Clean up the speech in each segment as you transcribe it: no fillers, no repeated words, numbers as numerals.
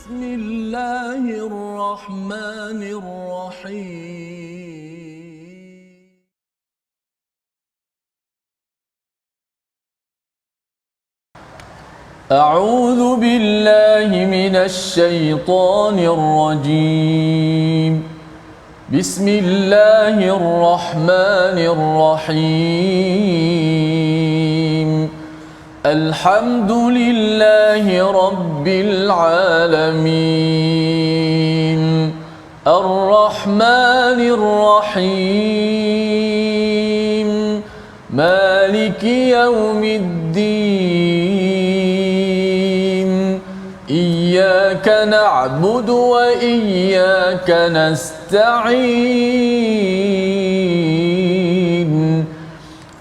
بسم الله الرحمن الرحيم أعوذ بالله من الشيطان الرجيم بسم الله الرحمن الرحيم الحمد لله رب العالمين الرحمن الرحيم مالك يوم الدين إياك نعبد وإياك نستعين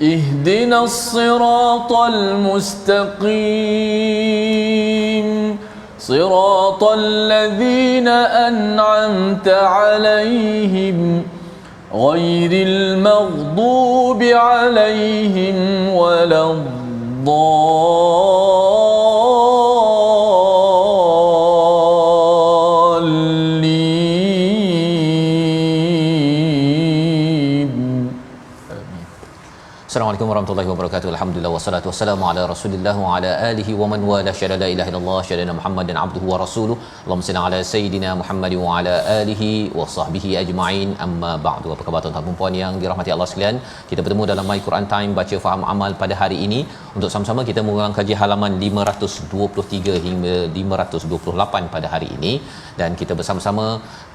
اهدنا الصراط المستقيم صراط الذين أنعمت عليهم غير المغضوب عليهم ولا Assalamualaikum warahmatullahi wabarakatuh. Alhamdulillah wassalatu wassalamu ala Rasulillah wa ala alihi wa man wala syada la ilaha illallah syada Muhammadan abduhu wa rasuluh. Allahumma salli ala sayidina Muhammad wa ala alihi wa sahbihi ajma'in. Amma ba'du. Apa khabar tuan-tuan dan puan yang dirahmati Allah sekalian? Kita bertemu dalam My Quran Time baca faham amal pada hari ini untuk sama-sama kita mengulang kaji halaman 523 hingga 528 pada hari ini, dan kita bersama-sama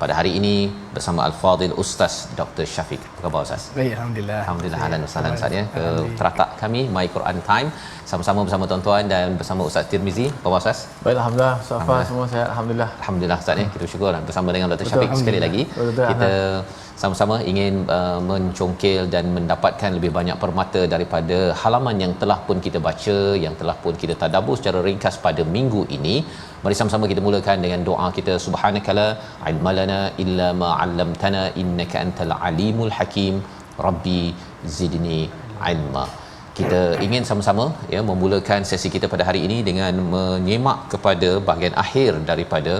pada hari ini bersama Al-Fadil Ustaz Dr. Syafiq. Apa khabar Ustaz? Baik, alhamdulillah. Alhamdulillah, ahlan wa sahlan Ustaz ya ke teratak kami My Quran Time sama-sama bersama tuan-tuan dan bersama Ustaz Tirmizi. Apa khabar Ustaz? Baik, alhamdulillah. Safa semua sihat, alhamdulillah. Alhamdulillah Ustaz ya. Kita bersyukur bersama dengan Dr. Syafiq sekali lagi. Kita sama-sama ingin mencongkel dan mendapatkan lebih banyak permata daripada halaman yang telah pun kita baca, yang telah pun kita tadabbur secara ringkas pada minggu ini. Mari sama-sama kita mulakan dengan doa kita. Subhanakala ilmalana illa ma 'allamtana innaka antal alimul hakim. Rabbi zidni ilma. Kita ingin sama-sama ya memulakan sesi kita pada hari ini dengan menyimak kepada bahagian akhir daripada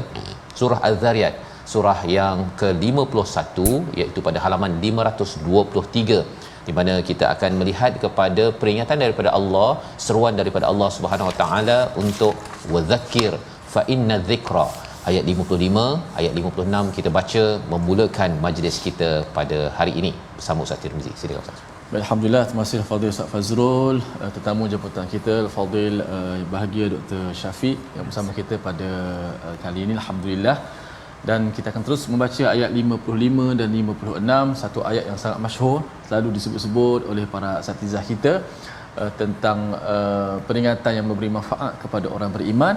surah Az-Zariyat, surah yang ke-51, iaitu pada halaman 523, di mana kita akan melihat kepada peringatan daripada Allah, seruan daripada Allah Subhanahu Wa Taala untuk wadzakir fa inna dzikra. Ayat 55, ayat 56 kita baca memulakan majlis kita pada hari ini bersama Ustaz Tirmizi. Silakan Ustaz. Alhamdulillah, terima kasih Fadil Ustaz Fazrul, tetamu jemputan kita Fadil bahagia Dr. Syafiq yang bersama kita pada kali ini, alhamdulillah. Dan kita akan terus membaca ayat 55 dan 56, satu ayat yang sangat masyhur, selalu disebut-sebut oleh para asatizah kita tentang peringatan yang memberi manfaat kepada orang beriman.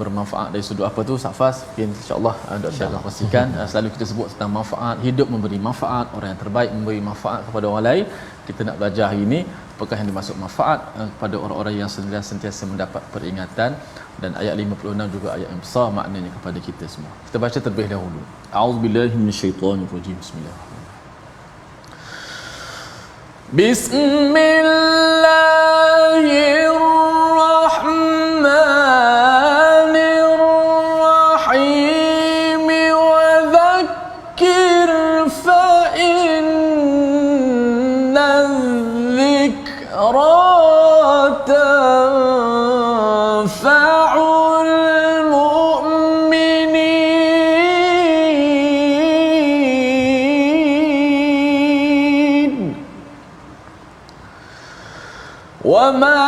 Bermanfaat dari sudut apa tu Safas, mungkin insya-Allah Dr. akan pastikan. Selalu kita sebut tentang manfaat, hidup memberi manfaat, orang yang terbaik memberi manfaat kepada orang lain. Kita nak belajar hari ini apakah yang dimaksud manfaat kepada orang-orang yang sentiasa mendapat peringatan, dan ayat 56 juga ayat yang besar maknanya kepada kita semua. Kita baca terlebih dahulu. A'udzubillahi minasyaitonirrajim. Bismillahirrahmanirrahim. Wadzakir fa inna dzikra tanfa'ul mu'minin. وَمَا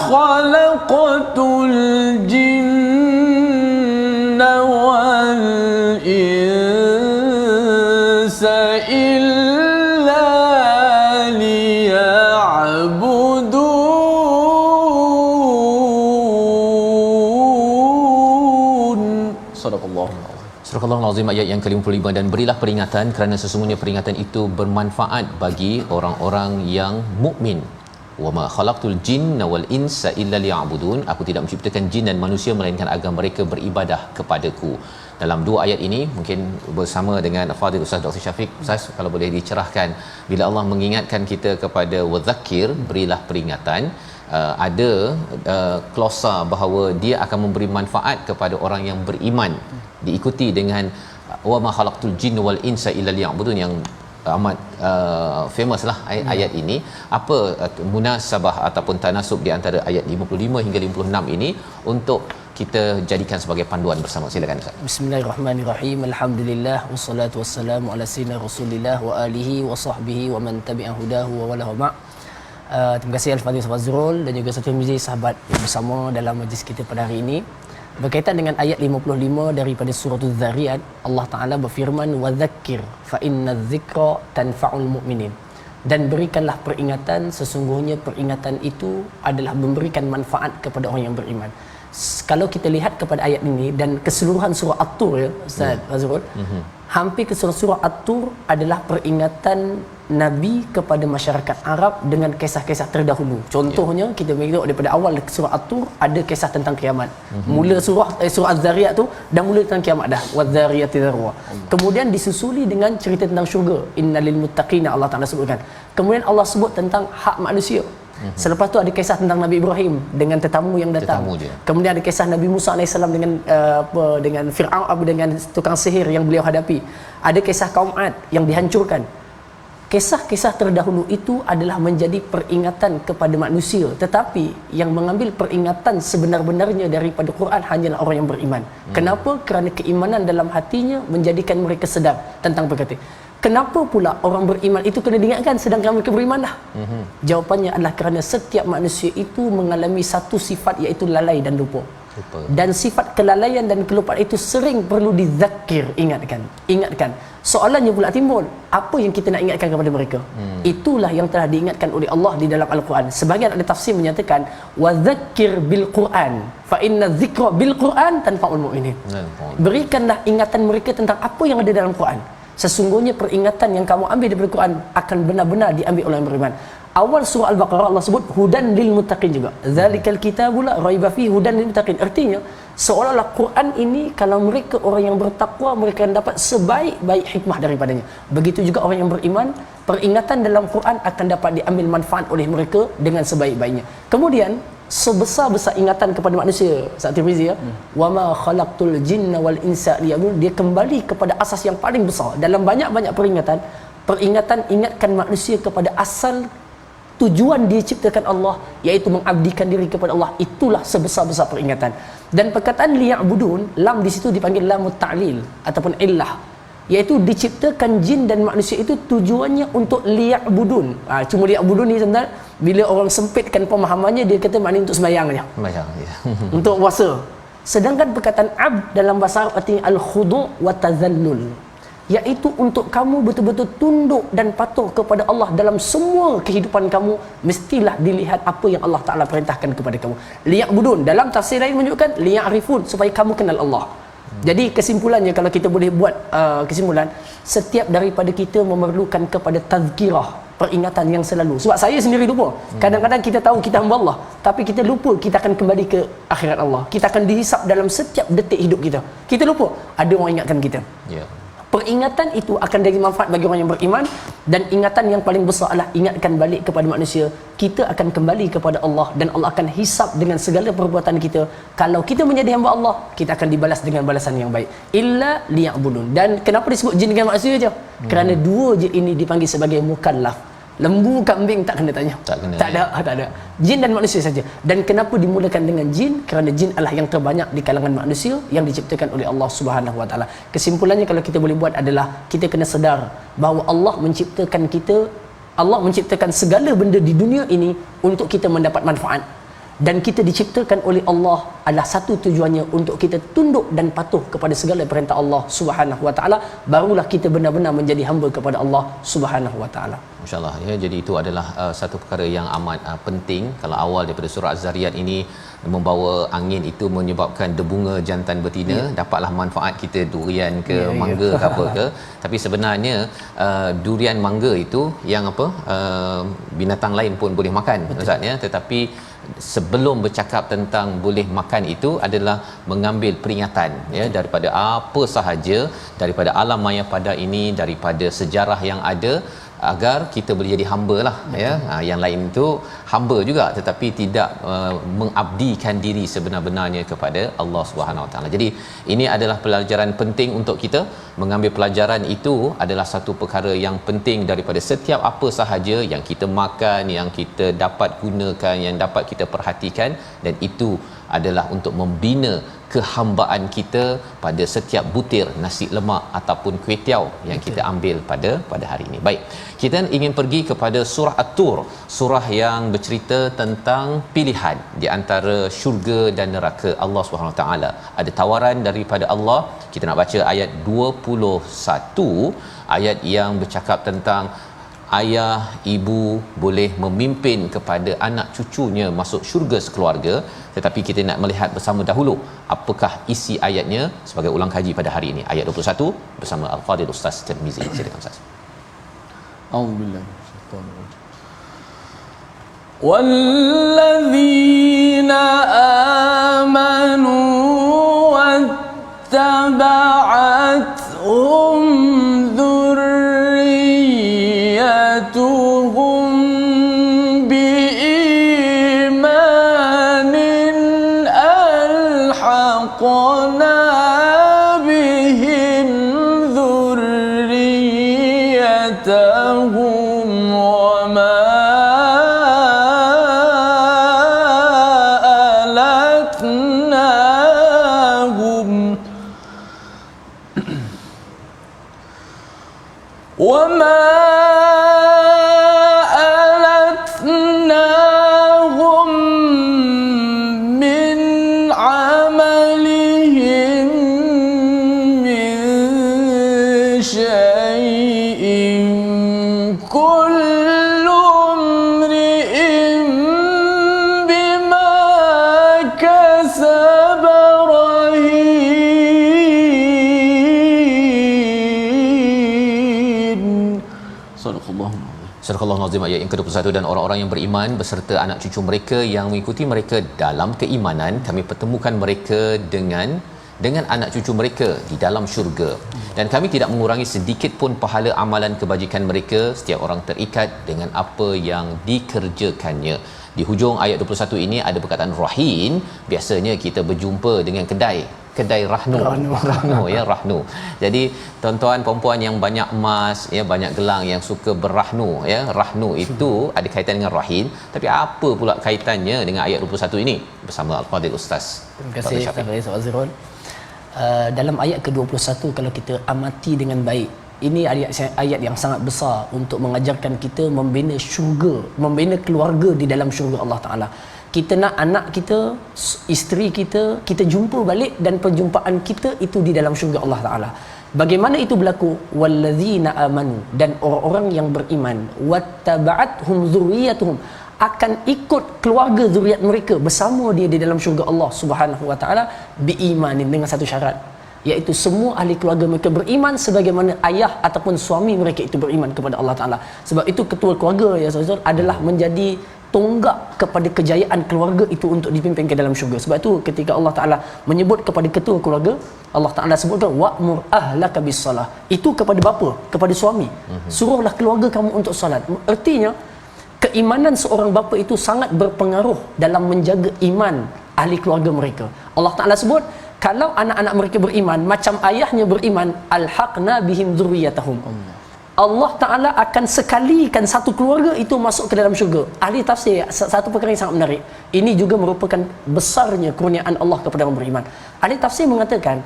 خَلَقْتُ الْجِنَّ وَالْإِنسَ إِلَّا لِيَعْبُدُونَ. Sadaqallahu. Surah Al-Azim ayat yang ke-55, dan berilah peringatan kerana sesungguhnya peringatan itu bermanfaat bagi orang-orang yang mukmin. Wama khalaqtul jinna wal insa illa liya'budun. Aku tidak menciptakan jin dan manusia melainkan agar mereka beribadah kepadaku. Dalam dua ayat ini mungkin bersama dengan Fadil Ustaz Dr. Syafiq, Ustaz kalau boleh dicerahkan bila Allah mengingatkan kita kepada wadzakir, berilah peringatan, ada klausa bahawa dia akan memberi manfaat kepada orang yang beriman, diikuti dengan wa ma khalaqtul jinna wal insa illa liya'budun, yang amat famous lah ayat ini. Apa munasabah ataupun tanasub di antara ayat 55 hingga 56 ini untuk kita jadikan sebagai panduan bersama? Silakan Ustaz. Bismillahirrahmanirrahim. Alhamdulillah wassalatu wassalamu ala sayyidina Rasulillah wa alihi wa sahbihi wa man tabi'a hudahu wa wala ma'. Terima kasih Al-Fadhil Fazrul dan juga Ustaz Tirmizi, sahabat yang bersama dalam majlis kita pada hari ini. Berkaitan dengan ayat 55 daripada surah Az-Zariyat, Allah Taala berfirman wa dzakkir fa inna dzikra tanfa'ul mu'minin. Dan berikanlah peringatan, sesungguhnya peringatan itu adalah memberikan manfaat kepada orang yang beriman. Kalau kita lihat kepada ayat ini dan keseluruhan surah At-Tur, ya Ustaz Fazrul, hampir keseluruhan surah At-Tur adalah peringatan Nabi kepada masyarakat Arab dengan kisah-kisah terdahulu. Contohnya kita tengok daripada awal surah At-Tur ada kisah tentang kiamat. Mula surah Az-Zariyat tu dah mula tentang kiamat dah. Wadh-dhariyati dharwa. Kemudian disusuli dengan cerita tentang syurga. Innalil muttaqina, Allah Taala sebutkan. Kemudian Allah sebut tentang hak manusia. Selepas tu ada kisah tentang Nabi Ibrahim dengan tetamu yang datang. Kemudian ada kisah Nabi Musa AS dengan Fir'aun, dengan tukang sihir yang beliau hadapi. Ada kisah kaum Ad yang dihancurkan. Kisah-kisah terdahulu itu adalah menjadi peringatan kepada manusia, tetapi yang mengambil peringatan sebenar-benarnya daripada Quran hanyalah orang yang beriman. Kenapa? Kerana keimanan dalam hatinya menjadikan mereka sedar tentang perkata. Kenapa pula orang beriman itu kena diingatkan sedangkan mereka beriman dah? Jawapannya adalah kerana setiap manusia itu mengalami satu sifat, iaitu lalai dan lupa. Dan sifat kelalaian dan kelupaan itu sering perlu dizakir, ingatkan. Soalannya pula timbul, apa yang kita nak ingatkan kepada mereka? Itulah yang telah diingatkan oleh Allah di dalam Al-Quran. Sebahagian ahli tafsir menyatakan wa zakkir bil Quran fa inna dzikra bil Quran tanfa'ul mu'minin. Berikanlah ingatan mereka tentang apa yang ada dalam Quran. Sesungguhnya peringatan yang kamu ambil daripada Quran akan benar-benar diambil oleh yang beriman. Awal surah Al-Baqarah Allah sebut hudan lil muttaqin juga. Zalikal kitabul la raiba fihi hudan lil muttaqin. Artinya seolah-olah Quran ini kalau mereka orang yang bertakwa, mereka akan dapat sebaik-baik hikmah daripadanya. Begitu juga orang yang beriman, peringatan dalam Quran akan dapat diambil manfaat oleh mereka dengan sebaik-baiknya. Kemudian sebesar-besar ingatan kepada manusia, Ustaz Tirmizi, ya, wama khalaqtul jinna wal insa liya'budun, dia kembali kepada asas yang paling besar. Dalam banyak-banyak peringatan ingatkan manusia kepada asal tujuan diciptakan Allah, iaitu mengabdikan diri kepada Allah. Itulah sebesar-besar peringatan. Dan perkataan liya'budun, lam di situ dipanggil lamut ta'lil ataupun illah, iaitu diciptakan jin dan manusia itu tujuannya untuk liya'budun. Cuma liya'budun ni sebenarnya bila orang sempitkan pemahamannya, dia kata maknanya untuk sembahyang saja. Untuk puasa. Sedangkan perkataan abd dalam bahasa Arab artinya al-khudu' wa tazallul, iaitu untuk kamu betul-betul tunduk dan patuh kepada Allah dalam semua kehidupan kamu. Mestilah dilihat apa yang Allah Ta'ala perintahkan kepada kamu. Liya'budun dalam tafsir lain menunjukkan liya'rifun, supaya kamu kenal Allah. Jadi kesimpulannya, kalau kita boleh buat kesimpulan, setiap daripada kita memerlukan kepada tazkirah, peringatan yang selalu. Sebab saya sendiri lupa. Kadang-kadang kita tahu kita hamba Allah, tapi kita lupa kita akan kembali ke akhirat Allah. Kita akan dihisap dalam setiap detik hidup kita. Kita lupa ada orang ingatkan kita. Peringatan itu akan jadi manfaat bagi orang yang beriman. Dan ingatan yang paling besar adalah ingatkan balik kepada manusia. Kita akan kembali kepada Allah dan Allah akan hisap dengan segala perbuatan kita. Kalau kita menjadi hamba Allah, kita akan dibalas dengan balasan yang baik. Illa liya'budun. Dan kenapa disebut jin dengan manusia je? Kerana dua je ini dipanggil sebagai mukallaf. Lembu, kambing tak kena tanya. Tak ada. Jin dan manusia saja. Dan kenapa dimulakan dengan jin? Kerana jin adalah yang terbanyak di kalangan manusia yang diciptakan oleh Allah Subhanahu Wa Taala. Kesimpulannya kalau kita boleh buat adalah kita kena sedar bahawa Allah menciptakan segala benda di dunia ini untuk kita mendapat manfaat. Dan kita diciptakan oleh Allah adalah satu tujuannya untuk kita tunduk dan patuh kepada segala perintah Allah Subhanahu Wa Taala. Barulah kita benar-benar menjadi hamba kepada Allah Subhanahu Wa Taala. Masya-Allah, ya. Jadi itu adalah satu perkara yang amat penting. Kalau awal daripada surah Az-Zariyat ini membawa angin itu menyebabkan debunga jantan betina, dapatlah manfaat kita durian ke mangga ke apa ke. Tapi sebenarnya durian mangga itu yang binatang lain pun boleh makan, Ustaz, ya. Tetapi sebelum bercakap tentang boleh makan itu adalah mengambil peringatan, ya, daripada apa sahaja, daripada alam maya pada ini, daripada sejarah yang ada, agar kita boleh jadi hamba lah. Ya, yang lain itu hamba juga tetapi tidak mengabdikan diri sebenar-benarnya kepada Allah Subhanahu Wa Taala. Jadi ini adalah pelajaran penting untuk kita. Mengambil pelajaran itu adalah satu perkara yang penting daripada setiap apa sahaja yang kita makan, yang kita dapat gunakan, yang dapat kita perhatikan, dan itu adalah untuk membina kehambaan kita pada setiap butir nasi lemak ataupun kuih-tiaw yang kita ambil pada hari ini. Baik, kita ingin pergi kepada surah At-Tur, surah yang bercerita tentang pilihan di antara syurga dan neraka Allah Subhanahu Wa Taala. Ada tawaran daripada Allah. Kita nak baca ayat 21, ayat yang bercakap tentang ayah ibu boleh memimpin kepada anak cucunya masuk syurga sekeluarga, tetapi kita nak melihat bersama dahulu apakah isi ayatnya sebagai ulang kaji pada hari ini. Ayat 21 bersama Al-Fadhil Ustaz Tirmizi. Silakan Ustaz. A'udzubillahi minasyaitanir rajim. Walladzina amanu wattaba'athum tuhum biimanin alhaqna bihim dhurriyyatahum wama alatnahum wama Surah Al-Nazim ayat yang ke-21, dan orang-orang yang beriman beserta anak cucu mereka yang mengikuti mereka dalam keimanan, kami pertemukan mereka dengan anak cucu mereka di dalam syurga, dan kami tidak mengurangi sedikit pun pahala amalan kebajikan mereka. Setiap orang terikat dengan apa yang dikerjakannya. Di hujung ayat 21 ini ada perkataan rahin. Biasanya kita berjumpa dengan kedai rahnu ya, rahnu. Jadi tuan-tuan puan-puan yang banyak emas ya, banyak gelang, yang suka berrahnu ya, rahnu itu ada kaitan dengan rahin. Tapi apa pula kaitannya dengan ayat 21 ini? Bersama Al-Fadhil Ustaz. Terima kasih Ustaz Azrul. Dalam ayat ke-21 kalau kita amati dengan baik, ini ayat yang sangat besar untuk mengajarkan kita membina syurga, membina keluarga di dalam syurga Allah Ta'ala. Kita nak anak kita, isteri kita, kita jumpa balik, dan perjumpaan kita itu di dalam syurga Allah Ta'ala. Bagaimana itu berlaku? Walladzina amanu, dan orang-orang yang beriman, wattaba'athum dzurriyyatuhum, akan ikut keluarga zuriat mereka bersama dia di dalam syurga Allah Subhanahu Wa Ta'ala biimanin, dengan satu syarat, iaitu semua ahli keluarga mereka beriman sebagaimana ayah ataupun suami mereka itu beriman kepada Allah Ta'ala. Sebab itu ketua keluarga ya Ustaz adalah menjadi tonggak kepada kejayaan keluarga itu untuk dipimpin ke dalam syurga. Sebab itu ketika Allah Ta'ala menyebut kepada ketua keluarga, Allah Ta'ala sebutkan wa'mur ahlaka bis-salah. Itu kepada bapa, kepada suami. Suruhlah keluarga kamu untuk salat. Artinya keimanan seorang bapa itu sangat berpengaruh dalam menjaga iman ahli keluarga mereka. Allah Ta'ala sebut kalau anak-anak mereka beriman macam ayahnya beriman, alhaqna bihim dzurriyyatahum. Allah Ta'ala akan sekalikan satu keluarga itu masuk ke dalam syurga. Ahli tafsir, satu perkara yang sangat menarik, ini juga merupakan besarnya kurniaan Allah kepada orang beriman. Ahli tafsir mengatakan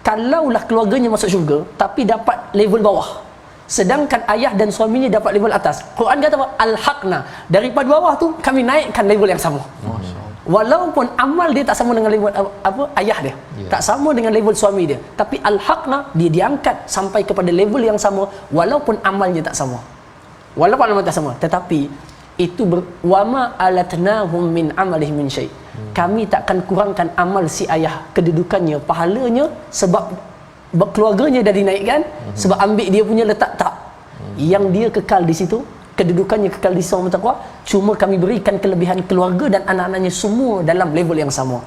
kalaulah keluarganya masuk syurga tapi dapat level bawah, sedangkan ayah dan suaminya dapat level atas, Quran kata apa? Alhaqna, daripada bawah tu kami naikkan level yang sama. Walaupun amal dia tak sama dengan level ayah dia, tak sama dengan level suami dia, tapi alhaqna, dia diangkat sampai kepada level yang sama walaupun amalnya tak sama. Walaupun amalnya tak sama, tetapi itu wama alatnahum min amalihim min syai'. Kami takkan kurangkan amal si ayah, kedudukannya, pahalanya, sebab keluarganya dah dinaikkan, sebab ambil dia punya letak tak. Yang dia kekal di situ, kedudukannya kekal di sama taqwa, cuma kami berikan kelebihan keluarga dan anak-anaknya semua dalam level yang sama.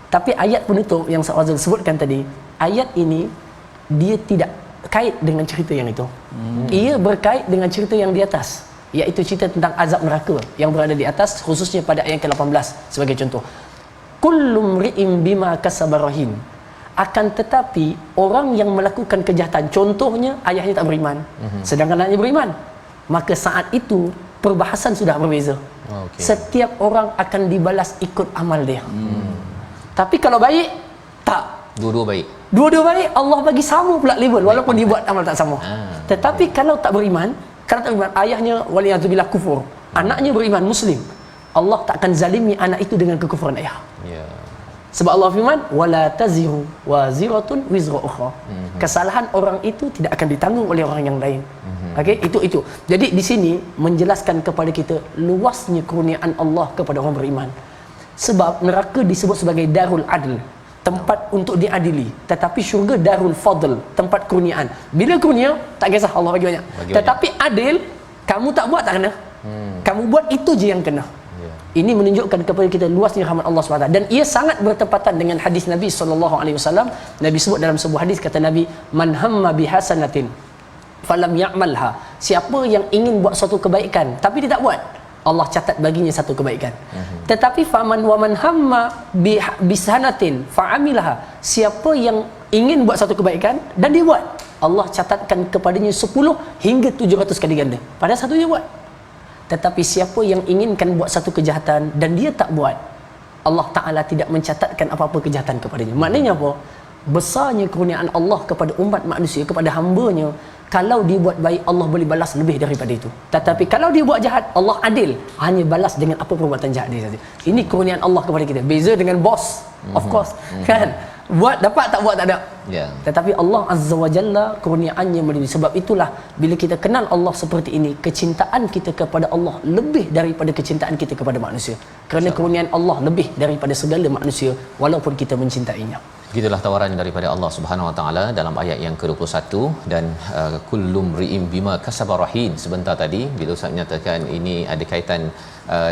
Tapi ayat penutup yang Ustaz Azrul sebutkan tadi, ayat ini dia tidak kait dengan cerita yang itu. Ia berkait dengan cerita yang di atas, iaitu cerita tentang azab neraka yang berada di atas, khususnya pada ayat ke-18 sebagai contoh. Kullu mri'in bima kasaba rahin. Akan tetapi orang yang melakukan kejahatan, contohnya ayahnya tak beriman, sedangkan anaknya beriman, maka saat itu perbahasan sudah berbeza. Setiap orang akan dibalas ikut amal dia. Tapi kalau baik, tak. Dua-dua baik. Dua-dua baik, Allah bagi sama pula level walaupun dia buat amal tak sama. Tetapi kalau tak beriman, ayahnya waliyadzubillah kufur, anaknya beriman Muslim, Allah tak akan zalimi anak itu dengan kekufuran ayah. Sebab Allah firman, wala taziru waziratun wizra ukhra. Kesalahan orang itu tidak akan ditanggung oleh orang yang lain. Okey, itu. Jadi di sini menjelaskan kepada kita luasnya kurniaan Allah kepada orang beriman. Sebab neraka disebut sebagai darul adl, tempat untuk diadili, tetapi syurga darul fadl, tempat kurniaan. Bila kurnia tak kisah Allah bagi banyak. Tetapi adil, kamu tak buat tak kena. Kamu buat itu je yang kena. Ini menunjukkan kepada kita luasnya rahmat Allah SWT, dan ia sangat bertepatan dengan hadis Nabi SAW. Nabi sebut dalam sebuah hadis, kata Nabi, man hamma bihasanatin falam ya'malha. Siapa yang ingin buat suatu kebaikan tapi dia tak buat, Allah catat baginya satu kebaikan. Tetapi faman wa man hamma bisanatin fa'amilaha. Siapa yang ingin buat satu kebaikan dan dia buat, Allah catatkan kepadanya 10 hingga 700 kali ganda. Padahal satu dia buat. Tetapi siapa yang inginkan buat satu kejahatan dan dia tak buat, Allah Ta'ala tidak mencatatkan apa-apa kejahatan kepadanya. Maknanya apa? Besarnya kurniaan Allah kepada umat manusia, kepada hamba-Nya. Kalau dia buat baik, Allah boleh balas lebih daripada itu. Tetapi kalau dia buat jahat, Allah adil, hanya balas dengan apa perbuatan jahat dia saja. Ini kurniaan Allah kepada kita. Beza dengan bos, of course, kan? Buat dapat, tak buat tak ada. Tetapi Allah Azza wa Jalla kurniaannya melimpah. Sebab itulah bila kita kenal Allah seperti ini, kecintaan kita kepada Allah lebih daripada kecintaan kita kepada manusia. Kerana kurniaan Allah lebih daripada segala manusia walaupun kita mencintainya. Begitulah tawaran daripada Allah Subhanahu Wa Taala dalam ayat yang ke-21, dan kullum ri'im bima kasaba rahin. Sebentar tadi bila Ustaz menyatakan ini ada kaitan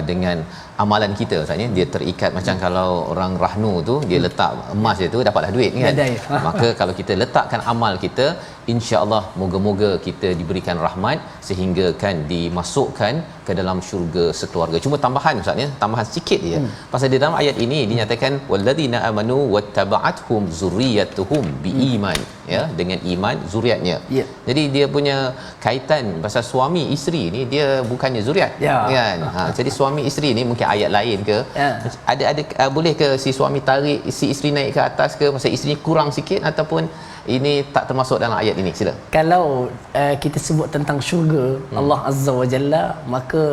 dengan amalan kita, maksudnya dia terikat macam kalau orang rahnu tu dia letak emas dia tu dapatlah duit kan. Maka kalau kita letakkan amal kita, insya-Allah moga-moga kita diberikan rahmat sehingga kan dimasukkan ke dalam syurga sekeluarga. Cuma tambahan Ustaz ya, tambahan sikit je. Pasal di dalam ayat ini dinyatakan walladzina amanu wattaba'athum zurriyyatuhum biiman, ya, dengan iman zuriatnya. Jadi dia punya kaitan pasal suami isteri ni dia bukannya zuriat kan. Jadi suami isteri ni mungkin ayat lain ke, ada boleh ke si suami tarik si isteri naik ke atas ke pasal isteri kurang sikit, ataupun ini tak termasuk dalam ayat ini? Sila. Kalau kita sebut tentang syurga Allah Azza wa Jalla, maka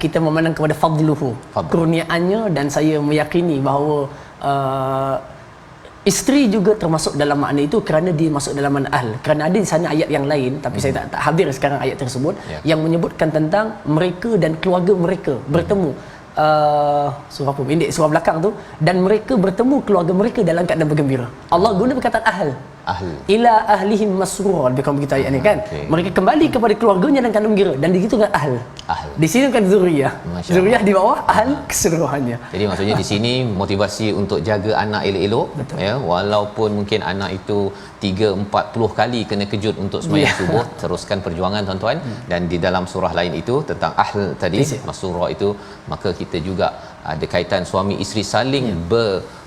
kita memandang kepada fadluhu, kurniaannya, dan saya meyakini bahawa isteri juga termasuk dalam makna itu kerana dia masuk dalam makna ahl. Kerana ada di sana ayat yang lain, tapi saya tak hadir sekarang ayat tersebut yang menyebutkan tentang mereka dan keluarga mereka bertemu. Surah apa? Pendek surah belakang tu, dan mereka bertemu keluarga mereka dalam keadaan bergembira. Allah guna perkataan ahl. Ila ahlihim masrura, lebih kurang begitu ayat ni kan. Mereka kembali kepada keluarganya dalam keadaan gembira, dan di situ kan ahl. Di sini kan zuriyah. Zuriyah di bawah, ahl keseluruhannya. Jadi maksudnya di sini motivasi untuk jaga anak elok-elok, ya, walaupun mungkin anak itu 3-40 kali kena kejut untuk sembahyang subuh, teruskan perjuangan tuan-tuan. Dan di dalam surah lain itu tentang ahl tadi, masrura itu, maka kita juga ada kaitan suami isteri saling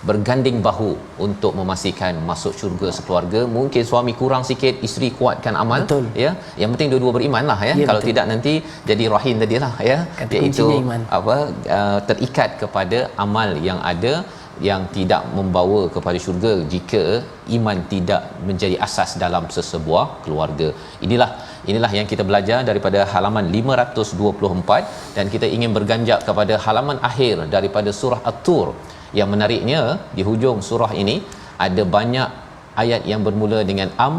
berganding bahu untuk memastikan masuk syurga sekeluarga. Mungkin suami kurang sikit, isteri kuatkan amal. Ya, yang penting dua-dua beriman lah, ya. Kalau tidak nanti jadi rahim tadilah, ya, iaitu terikat kepada amal yang ada, yang tidak membawa kepada syurga jika iman tidak menjadi asas dalam sesebuah keluarga. Inilah yang kita belajar daripada halaman 524, dan kita ingin berganjak kepada halaman akhir daripada surah At-Tur. Yang menariknya, di hujung surah ini ada banyak ayat yang bermula dengan am,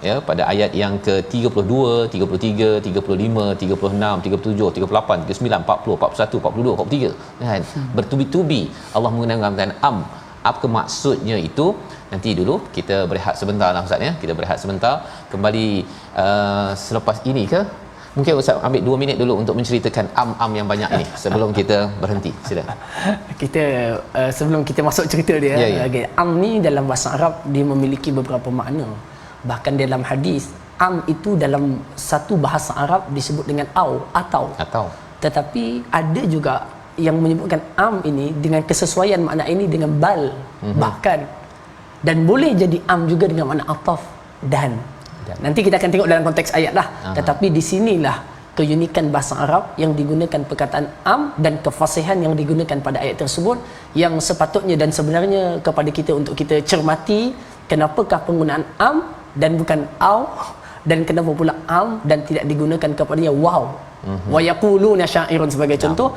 ya, pada ayat yang ke-32, 33, 35, 36, 37, 38, 39, 40, 41, 42, 43, kan, bertubi-tubi Allah menggunakan am. Apa maksudnya itu? Nanti dulu kita berehat sebentar lah Ustaz, ya. Kita berehat sebentar, kembali selepas ini ke Mungkin Ustaz ambil 2 minit dulu untuk menceritakan am-am yang banyak ini sebelum kita berhenti. Silakan. Kita sebelum kita masuk cerita dia, okay, am ni dalam bahasa Arab dia memiliki beberapa makna. Bahkan dalam hadis, am itu dalam satu bahasa Arab disebut dengan atau. Tetapi ada juga yang menyebutkan am ini dengan kesesuaian makna ini dengan bal, bahkan, dan boleh jadi am juga dengan makna ataf dan. Nanti kita akan tengok dalam konteks ayat lah. Tetapi di sinilah keunikan bahasa Arab yang digunakan perkataan am dan kefasihan yang digunakan pada ayat tersebut, yang sepatutnya dan sebenarnya kepada kita untuk kita cermati kenapakah penggunaan am dan bukan au, dan kenapa pula am dan tidak digunakan kepadanya waw. Wa yaquluna syairun sebagai contoh.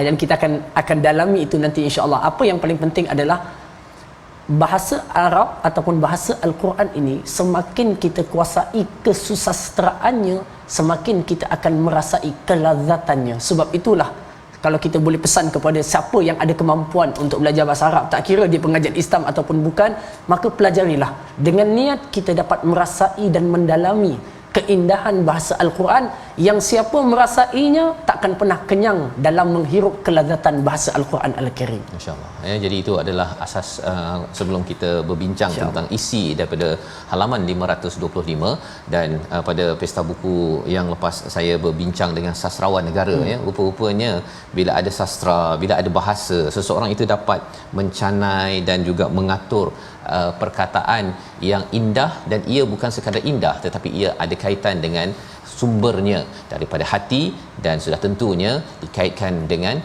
Dan kita akan dalami itu nanti insya-Allah. Apa yang paling penting adalah bahasa Arab ataupun bahasa Al-Quran ini, semakin kita kuasai kesusastraannya, semakin kita akan merasai kelazatannya. Sebab itulah kalau kita boleh pesan kepada siapa yang ada kemampuan untuk belajar bahasa Arab, tak kira dia pengajian Islam ataupun bukan, maka pelajarilah dengan niat kita dapat merasai dan mendalami keindahan bahasa Al-Quran yang siapa merasainya takkan pernah kenyang dalam menghirup kelazatan bahasa Al-Quran Al-Karim. Insya-Allah. Jadi itu adalah asas sebelum kita berbincang tentang isi daripada halaman 525, dan pada pesta buku yang lepas saya berbincang dengan sastrawan negara rupa-rupanya bila ada sastra, bila ada bahasa, seseorang itu dapat mencanai dan juga mengatur perkataan yang indah, dan ia bukan sekadar indah tetapi ia ada kaitan dengan sumbernya daripada hati, dan sudah tentunya dikaitkan dengan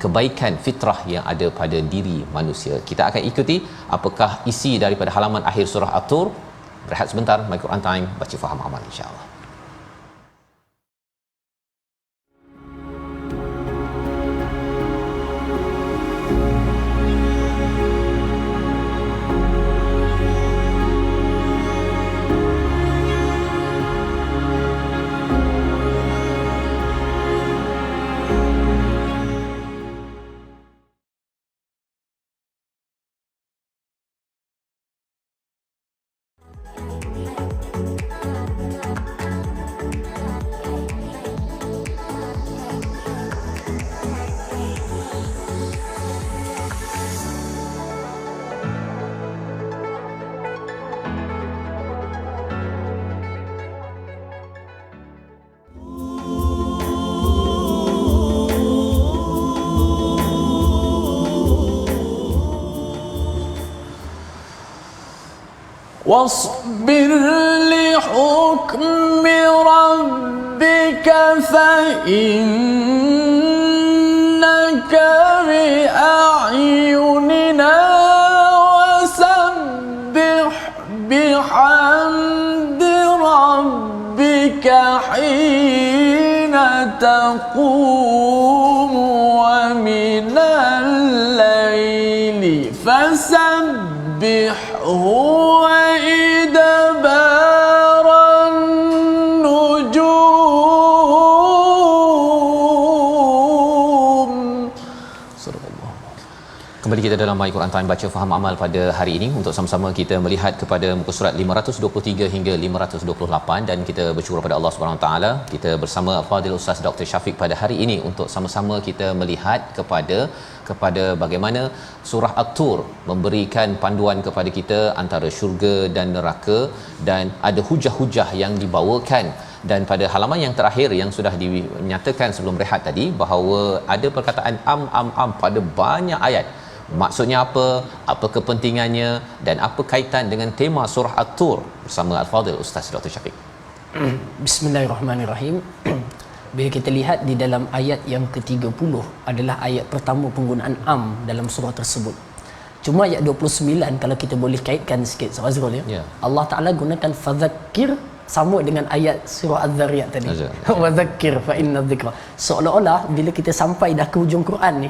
kebaikan fitrah yang ada pada diri manusia. Kita akan ikuti apakah isi daripada halaman akhir surah At-Tur. Rehat sebentar, My Quran Time, baca faham amal insya-Allah. واصبر لحكم ربك فإنك بأعيننا وسبح بحمد ربك حين تقوم ومن الليل فسبحه وإدبار النجوم. Kembali kita dalam My Quran Time, baca faham amal pada hari ini untuk sama-sama kita melihat kepada muka surat 523 hingga 528, dan kita bersyukur pada Allah Subhanahu Wa Taala kita bersama Fadil Ustaz Dr. Syafiq pada hari ini untuk sama-sama kita melihat kepada bagaimana surah At-Tur memberikan panduan kepada kita antara syurga dan neraka, dan ada hujah-hujah yang dibawakan. Dan pada halaman yang terakhir yang sudah dinyatakan sebelum rehat tadi, bahawa ada perkataan am pada banyak ayat. Maksudnya apa kepentingannya, dan apa kaitan dengan tema surah At-Tur bersama Al-Fadhil Ustaz Dr. Syafiq. Bismillahirrahmanirrahim. Bila kita lihat di dalam ayat yang ke-30 adalah ayat pertama penggunaan am dalam surah tersebut. Cuma ayat 29 kalau kita boleh kaitkan sikit Azrul ya. Allah Taala gunakan fadzakir sama dengan ayat surah Az-Zariyat tadi. Wa dzakkir fa inna dzikra. Seolah-olah bila kita sampai dah ke hujung Quran ni,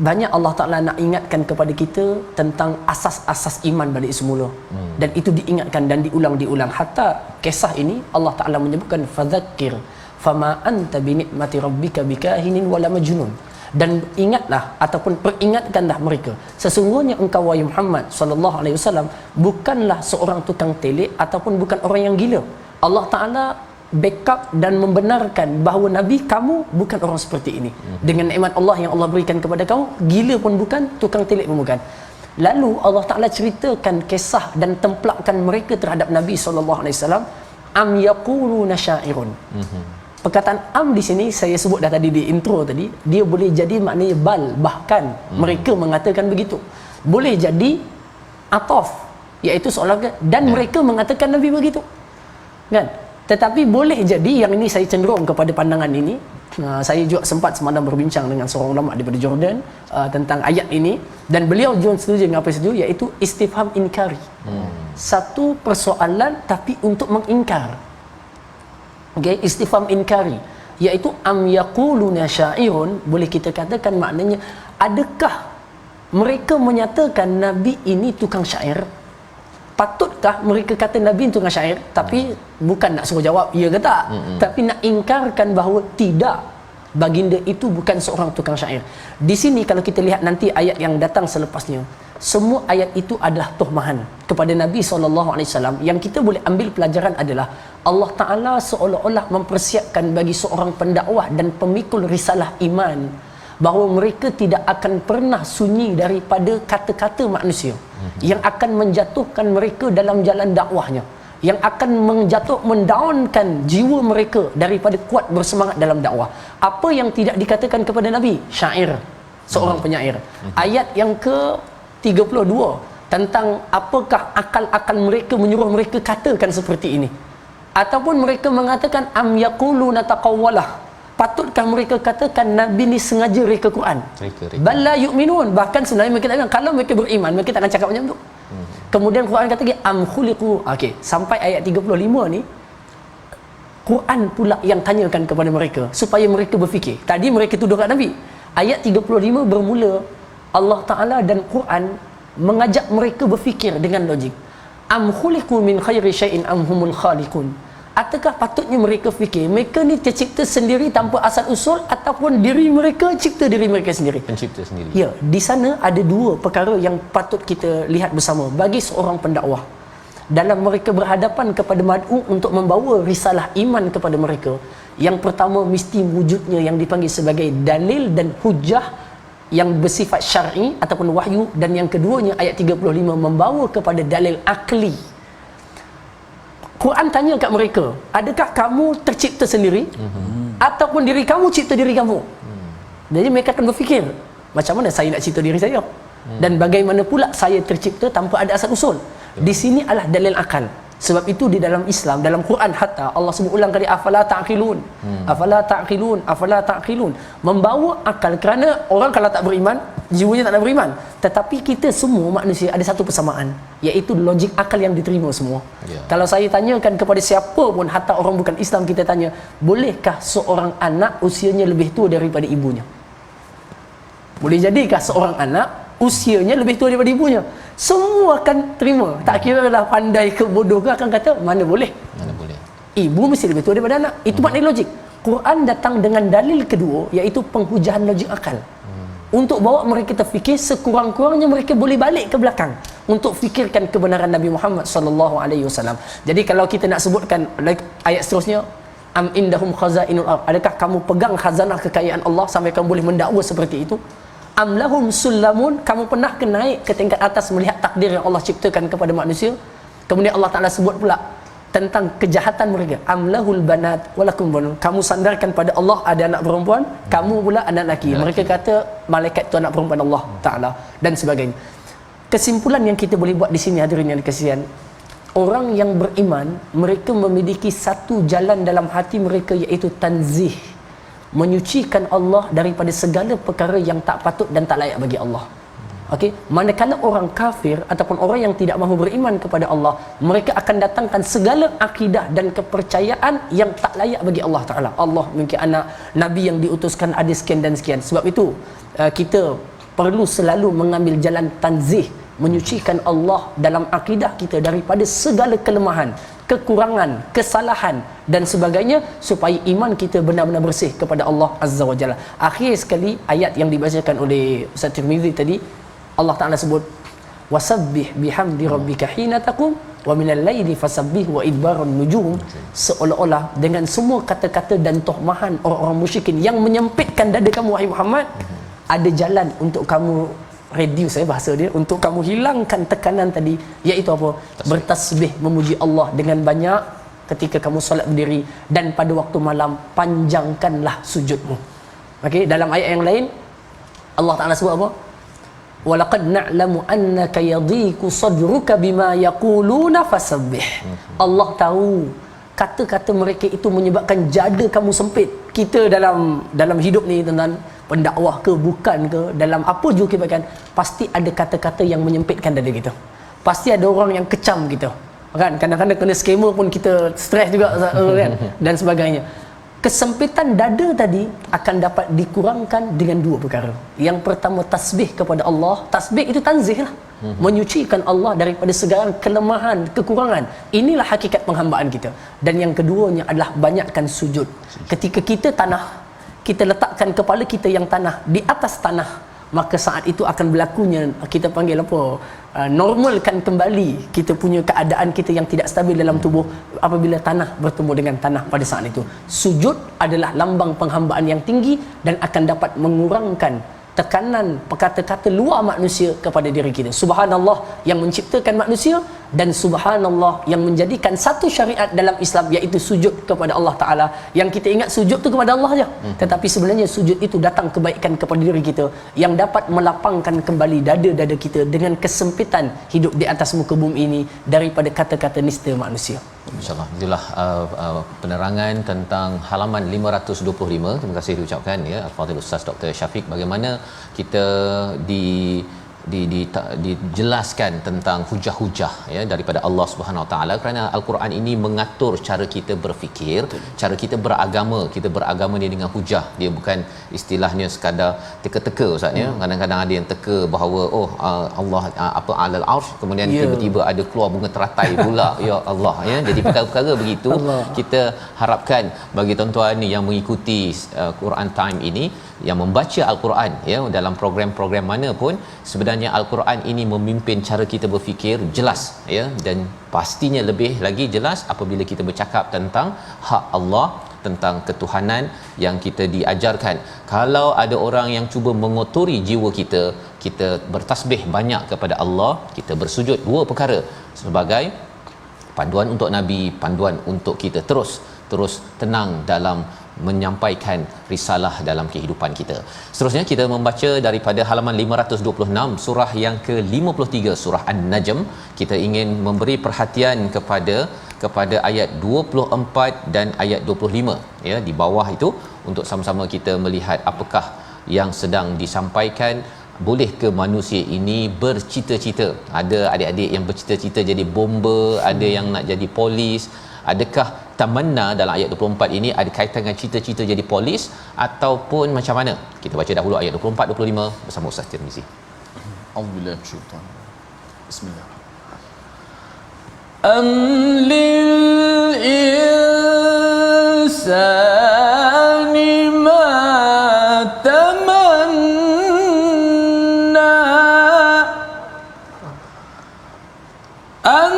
banyak Allah Ta'ala nak ingatkan kepada kita tentang asas-asas iman balik semula. Dan itu diingatkan dan diulang-diulang. Hatta kisah ini Allah Ta'ala menyebutkan fadzakir fama anta binikmati rabbika bikahinin wala majnun. Dan ingatlah ataupun peringatkanlah mereka, sesungguhnya engkau wahai Muhammad sallallahu alaihi wasallam bukanlah seorang tukang telik ataupun bukan orang yang gila. Allah Ta'ala backup dan membenarkan bahawa Nabi kamu bukan orang seperti ini. Dengan nikmat Allah yang Allah berikan kepada kamu, gila pun bukan, tukang telik pun bukan. Lalu Allah Ta'ala ceritakan kisah dan templakkan mereka terhadap Nabi SAW. Am yaquluna syairun. Perkataan am di sini saya sebut dah tadi di intro tadi, dia boleh jadi maknanya bahkan mereka mengatakan begitu. Boleh jadi ataf, iaitu seolah dan mereka mengatakan Nabi begitu. Kan? Tetapi boleh jadi, yang ini saya cenderung kepada pandangan ini. Saya juga sempat semalam berbincang dengan seorang ulama daripada Jordan tentang ayat ini, dan beliau juga setuju dengan apa yang setuju, iaitu istifham inkari. Satu persoalan tapi untuk mengingkar. Okey, istifham inkari, iaitu am yaquluna syairun, boleh kita katakan maknanya, adakah mereka menyatakan Nabi ini tukang syair? Patutkah mereka kata Nabi itu tukang syair? Tapi bukan nak suruh jawab ya ke tak, tapi nak ingkarkan bahawa tidak, baginda itu bukan seorang tukang syair. Di sini kalau kita lihat nanti ayat yang datang selepasnya, semua ayat itu adalah tuhmahan kepada Nabi SAW. Yang kita boleh ambil pelajaran adalah Allah Ta'ala seolah-olah mempersiapkan bagi seorang pendakwah dan pemikul risalah iman bahawa mereka tidak akan pernah sunyi daripada kata-kata manusia yang akan menjatuhkan mereka dalam jalan dakwahnya, yang akan mendaunkan jiwa mereka daripada kuat bersemangat dalam dakwah. Apa yang tidak dikatakan kepada Nabi? Syair, seorang penyair. Ayat yang ke-32 tentang apakah akal-akal mereka menyuruh mereka katakan seperti ini, ataupun mereka mengatakan am yaquluna taqawwalah, patutkah mereka katakan Nabi ni sengaja reka Quran? Bala yu'minun, bahkan sebenarnya mereka katakan kalau mereka beriman mereka tak akan cakap macam tu. Kemudian Quran kata am khuliqu. Okey, sampai ayat 35 ni Quran pula yang tanyakan kepada mereka supaya mereka berfikir. Tadi mereka tuduh kat Nabi. Ayat 35 bermula Allah Ta'ala dan Quran mengajak mereka berfikir dengan logik. Am khuliqu min khairi syai'in am humul khaliqun. Adakah patutnya mereka fikir mereka ni tercipta sendiri tanpa asal usul, ataupun diri mereka cipta diri mereka sendiri, pencipta sendiri? Ya, di sana ada dua perkara yang patut kita lihat bersama bagi seorang pendakwah dalam mereka berhadapan kepada mad'u untuk membawa risalah iman kepada mereka. Yang pertama, mesti wujudnya yang dipanggil sebagai dalil dan hujah yang bersifat syar'i ataupun wahyu, dan yang keduanya ayat 35 membawa kepada dalil akli. Quran tanya kat mereka, adakah kamu tercipta sendiri ataupun diri kamu cipta diri kamu? Jadi mereka akan berfikir, macam mana saya nak cipta diri saya, dan bagaimana pula saya tercipta tanpa ada asal usul? Di sini adalah dalil akal. Sebab itu di dalam Islam, dalam Quran hatta Allah sebut ulang kali afala ta'qilun. Afala ta'qilun, afala ta'qilun. Membawa akal, kerana orang kalau tak beriman, jiwanya tak nak beriman. Tetapi kita semua manusia ada satu persamaan, iaitu logik akal yang diterima semua. Kalau saya tanyakan kepada siapa pun, hatta orang bukan Islam, kita tanya, bolehkah seorang anak usianya lebih tua daripada ibunya? Boleh jadikah seorang anak usianya lebih tua daripada ibunya? Semua akan terima, tak kira lah pandai ke bodoh ke, akan kata mana boleh, ibu mesti lebih tua daripada anak. Itu makna logik. Quran datang dengan dalil kedua, iaitu penghujahan logik akal, untuk bawa mereka terfikir. Sekurang-kurangnya mereka boleh balik ke belakang untuk fikirkan kebenaran Nabi Muhammad SAW. Jadi kalau kita nak sebutkan ayat seterusnya, am indahum khazainul ardh, adakah kamu pegang khazanah kekayaan Allah sampai kamu boleh mendakwa seperti itu? Am lahum sullamun, kamu pernah ke naik ke tingkat atas melihat takdir yang Allah ciptakan kepada manusia? Kemudian Allah Ta'ala sebut pula tentang kejahatan mereka, am lahul banat walakum banun, kamu sandarkan pada Allah ada anak perempuan, kamu pula anak lelaki. Mereka kata malaikat itu anak perempuan Allah Ta'ala, dan sebagainya. Kesimpulan yang kita boleh buat di sini, hadirin yang dikasihan, orang yang beriman mereka memiliki satu jalan dalam hati mereka, iaitu tanzih, menyucikan Allah daripada segala perkara yang tak patut dan tak layak bagi Allah. Okey, manakala orang kafir ataupun orang yang tidak mahu beriman kepada Allah, mereka akan datangkan segala akidah dan kepercayaan yang tak layak bagi Allah Ta'ala. Allah mungkin anak, Nabi yang diutuskan ada sekian dan sekian. Sebab itu kita perlu selalu mengambil jalan tanzih, menyucikan Allah dalam akidah kita daripada segala kelemahan, kekurangan, kesalahan dan sebagainya, supaya iman kita benar-benar bersih kepada Allah Azza wa Jalla. Akhir sekali, ayat yang dibacakan oleh Ustaz Tirmizi tadi, Allah Ta'ala sebut wasabbih bihamdi rabbika hina taqum wa minal laili fasabbih wa idbarun nujum, seolah-olah dengan semua kata-kata dan tohmahan orang-orang musyrikin yang menyempitkan dada kamu wahai Muhammad, ada jalan untuk kamu reduce bahasa dia, untuk kamu hilangkan tekanan tadi, iaitu apa? Bertasbih, memuji Allah dengan banyak ketika kamu solat berdiri, dan pada waktu malam panjangkanlah sujudmu. Okey, dalam ayat yang lain Allah Taala sebut apa? Walaqad na'lamu annaka yadhiqu sadruka bima yaquluna fasabbih. Allah tahu kata-kata mereka itu menyebabkan jada kamu sempit. Kita dalam hidup ni tuan-tuan, pendakwah ke bukan ke, dalam apa juga kebaikan, pasti ada kata-kata yang menyempitkan dada kita. Pasti ada orang yang kecam kita. Kan kadang-kadang kena skema pun kita stres juga kan, dan sebagainya. Kesempitan dada tadi akan dapat dikurangkan dengan dua perkara. Yang pertama, tasbih kepada Allah. Tasbih itu tanzih lah, menyucikan Allah daripada segala kelemahan, kekurangan. Inilah hakikat penghambaan kita. Dan yang keduanya adalah banyakkan sujud. Ketika kita kita letakkan kepala kita yang tanah di atas tanah, maka saat itu akan berlakunya, kita panggil apa, normalkan kembali kita punya keadaan kita yang tidak stabil dalam tubuh apabila tanah bertemu dengan tanah pada saat itu. Sujud adalah lambang penghambaan yang tinggi dan akan dapat mengurangkan tekanan kata-kata luar manusia kepada diri kita. Subhanallah yang menciptakan manusia, dan subhanallah yang menjadikan satu syariat dalam Islam, iaitu sujud kepada Allah Ta'ala. Yang kita ingat sujud tu kepada Allah saja, tetapi sebenarnya sujud itu datang kebaikan kepada diri kita, yang dapat melapangkan kembali dada-dada kita dengan kesempitan hidup di atas muka bumi ini daripada kata-kata nista manusia. InsyaAllah. Itulah penerangan tentang halaman 525. Terima kasih diucapkan ya Al-Fadhil Ustaz Dr. Syafiq, bagaimana kita dijelaskan tentang hujah-hujah ya daripada Allah Subhanahu Wa Taala, kerana Al-Quran ini mengatur cara kita berfikir, cara kita beragama. Kita beragama ni dengan hujah. Dia bukan istilahnya sekadar teka-teka Ustaz ya. Kadang-kadang ada yang teka bahawa Allah apa alal arsh, kemudian tiba-tiba ada keluar bunga teratai pula ya Allah ya. Jadi perkara-perkara begitu kita harapkan bagi tuan-tuan ni yang mengikuti Quran Time ini, yang membaca Al-Quran ya dalam program-program mana pun, sebenarnya Al-Quran ini memimpin cara kita berfikir jelas ya, dan pastinya lebih lagi jelas apabila kita bercakap tentang hak Allah, tentang ketuhanan yang kita diajarkan. Kalau ada orang yang cuba mengotori jiwa kita, kita bertasbih banyak kepada Allah, kita bersujud, dua perkara sebagai panduan untuk Nabi, panduan untuk kita terus tenang dalam menyampaikan risalah dalam kehidupan kita. Seterusnya kita membaca daripada halaman 526, surah yang ke-53, surah An-Najm. Kita ingin memberi perhatian kepada ayat 24 dan ayat 25 ya di bawah itu, untuk sama-sama kita melihat apakah yang sedang disampaikan. Boleh ke manusia ini bercita-cita? Ada adik-adik yang bercita-cita jadi bomber, ada yang nak jadi polis. Adakah tamanna dalam ayat 24 ini ada kaitan dengan cita-cita jadi polis ataupun macam mana? Kita baca dahulu ayat 24-25 bersama Ustaz Tirmizi. Auzubillahi minasyaitanir rajim. Bismillahirrahmanirrahim. Am lil insani ma tamanna, am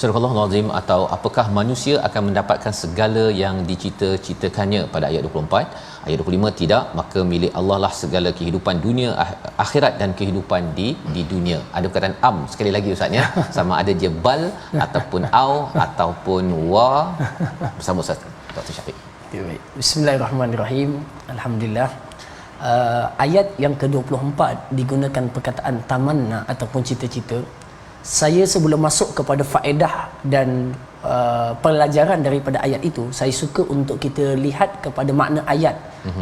Surah Al-Azim, atau apakah manusia akan mendapatkan segala yang dicita-citakannya pada ayat 24. Ayat 25 tidak, maka milik Allah lah segala kehidupan dunia, akhirat dan kehidupan di dunia. Ada perkataan am sekali lagi Ustaz ya, sama ada dia bal ataupun au ataupun wa, bersama Ustaz Dr. Syafiq. Bismillahirrahmanirrahim. Alhamdulillah. Ayat yang ke-24 digunakan perkataan tamanna ataupun cita-cita. Saya sebelum masuk kepada faedah dan pelajaran daripada ayat itu, saya suka untuk kita lihat kepada makna ayat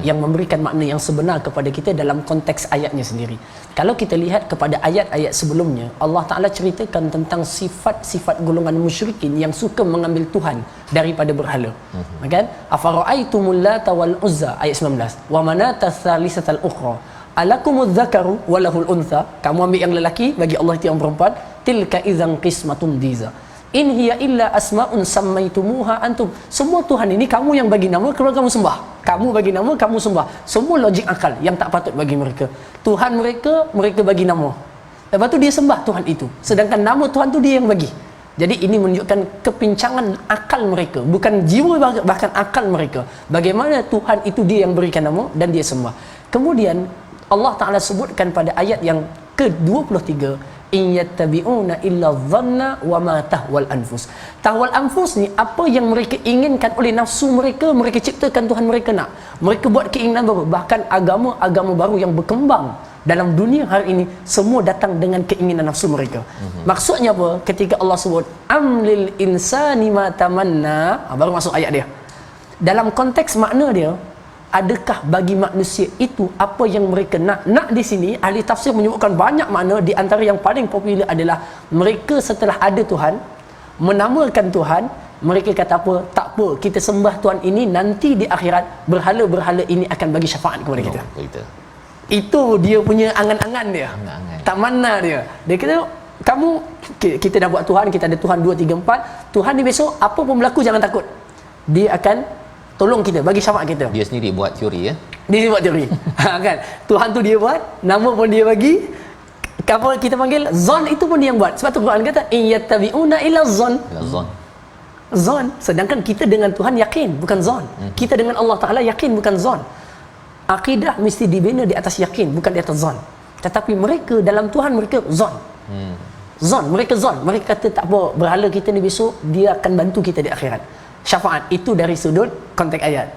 yang memberikan makna yang sebenar kepada kita dalam konteks ayatnya sendiri. Kalau kita lihat kepada ayat-ayat sebelumnya, Allah Ta'ala ceritakan tentang sifat-sifat golongan musyrikin yang suka mengambil Tuhan daripada berhala. Kan? Afara'aitumul Lata wal Uzza, ayat 19. Wa manata tsalisatal ukhra. Alakumudz dzakaru wa lahul untha. Kamu ambil yang lelaki, bagi Allah itu yang perempuan. Tilka idzan qismatun diza. In hiya illa asma'un sammaitumuha antum. Semua Tuhan ini kamu yang bagi nama, kemudian kamu sembah. Kamu bagi nama, kamu sembah. Semua logik akal yang tak patut bagi mereka. Tuhan mereka, mereka bagi nama. Lepas tu dia sembah Tuhan itu. Sedangkan nama Tuhan tu dia yang bagi. Jadi ini menunjukkan kepincangan akal mereka, bukan jiwa, bahkan akal mereka. Bagaimana Tuhan itu dia yang berikan nama dan dia sembah. Kemudian Allah Ta'ala sebutkan pada ayat yang ke-23, in yattabi'una illa dhanna wa ma tahwal anfus. Tahwal anfus ni apa yang mereka inginkan oleh nafsu mereka, mereka ciptakan Tuhan mereka nak. Mereka buat keinginan baru. Bahkan agama-agama baru yang berkembang dalam dunia hari ini semua datang dengan keinginan nafsu mereka. Maksudnya apa? Ketika Allah sebut amlil insani ma tamanna, baru masuk ayat dia. Dalam konteks makna dia, adakah bagi manusia itu apa yang mereka nak? Nak di sini ahli tafsir menyebutkan banyak makna. Di antara yang paling popular adalah mereka setelah ada Tuhan, menamakan Tuhan, mereka kata apa? Tak apa, kita sembah Tuhan ini, nanti di akhirat berhala-berhala ini akan bagi syafaat kepada kita. Itu dia punya angan-angan dia. Tamanna dia. Dia kata kamu, kita dah buat Tuhan, kita ada Tuhan 2, 3, 4. Tuhan ni besok apa pun berlaku jangan takut. Dia akan tolong kita, bagi syafaat kita. Dia sendiri buat teori ya. Dia buat teori. Kan? Tuhan tu dia buat, nama pun dia bagi. Apa kita panggil zon itu pun dia yang buat. Sebab tu Quran kata in yattabi'una illa zon. Zon. Sedangkan kita dengan Tuhan yakin, bukan zon. Kita dengan Allah Ta'ala yakin, bukan zon. Akidah mesti dibina di atas yakin, bukan di atas zon. Tetapi mereka dalam Tuhan mereka zon. Zon, mereka zon. Mereka kata tak apa, berhala kita ni besok dia akan bantu kita di akhirat. Syafaat itu dari sudut konteks ayat.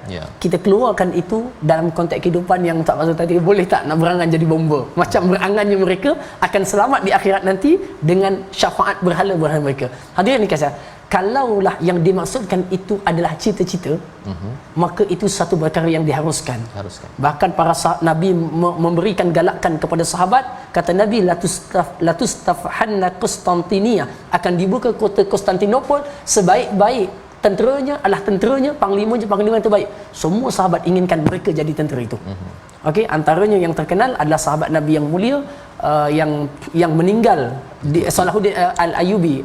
Kita keluarkan itu dalam konteks kehidupan yang tak maksud tadi, boleh tak nak berangan jadi bomba? Macam berangannya mereka akan selamat di akhirat nanti dengan syafaat berhala-berhala mereka. Hadirin dikasihi, kalaulah yang dimaksudkan itu adalah cita-cita, maka itu satu perkara yang diharuskan. Bahkan para Nabi memberikan galakan kepada sahabat, kata Nabi latustafhanna Konstantinia, akan dibuka kota Konstantinopel, sebaik-baik tenteranya adalah tenteranya, panglimanya panglima yang terbaik. Semua sahabat inginkan mereka jadi tentera itu. Okey, antaranya yang terkenal adalah sahabat Nabi yang mulia, yang meninggal di Salahuddin Al-Ayyubi,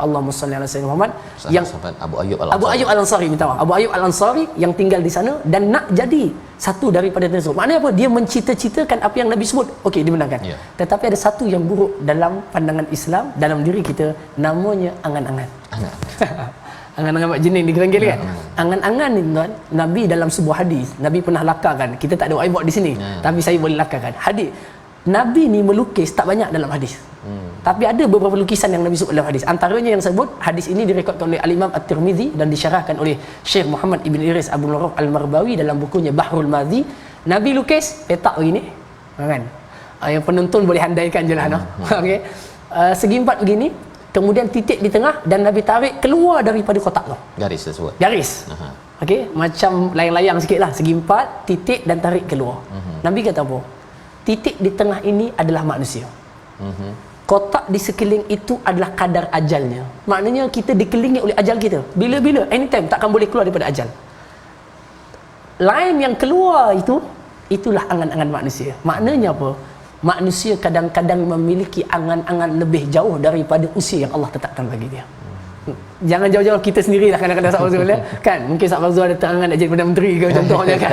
Allahumma salli ala sayyidina Muhammad, yang Abu Ayyub Al-Ansari, minta maaf, Abu Ayyub Al-Ansari yang tinggal di sana dan nak jadi satu daripada tentera. Maknanya apa? Dia mencita-citakan apa yang Nabi sebut. Okey, dibenarkan. Tetapi ada satu yang buruk dalam pandangan Islam, dalam diri kita, namanya angan-angan. Angan-angan Mak Jenin digeranggil kan? Angan-angan ni tuan, Nabi dalam sebuah hadis, Nabi pernah lakarkan. Kita tak ada whiteboard di sini, tapi saya boleh lakarkan. Hadis Nabi ni melukis tak banyak dalam hadis. Tapi ada beberapa lukisan yang Nabi sebut dalam hadis. Antaranya yang sebut, hadis ini direkodkan oleh Al-Imam At-Tirmizi dan disyarahkan oleh Syekh Muhammad Ibn Iris Abu Nurraf Al-Marbawi dalam bukunya Bahrul Madhi. Nabi lukis petak begini, kan? Yang penonton boleh handaikan je lah. Okey. Segi empat begini, kemudian titik di tengah dan Nabi tarik keluar daripada kotak tu. Garis tersebut. Garis. Okey, macam layang-layang sikitlah, segi empat, titik dan tarik keluar. Nabi kata apa? Titik di tengah ini adalah manusia. Kotak di sekeliling itu adalah kadar ajalnya. Maknanya kita dikelilingi oleh ajal kita. Bila-bila, anytime takkan boleh keluar daripada ajal. Lain yang keluar itu, itulah angan-angan manusia. Maknanya apa? Manusia kadang-kadang memiliki angan-angan lebih jauh daripada usia yang Allah tetapkan bagi dia. Jangan jauh-jauh, kita sendirilah kadang-kadang Ustaz Fazrul kan. Mungkin Ustaz Fazrul ada terangan nak jadi Perdana Menteri ke contohnya kan.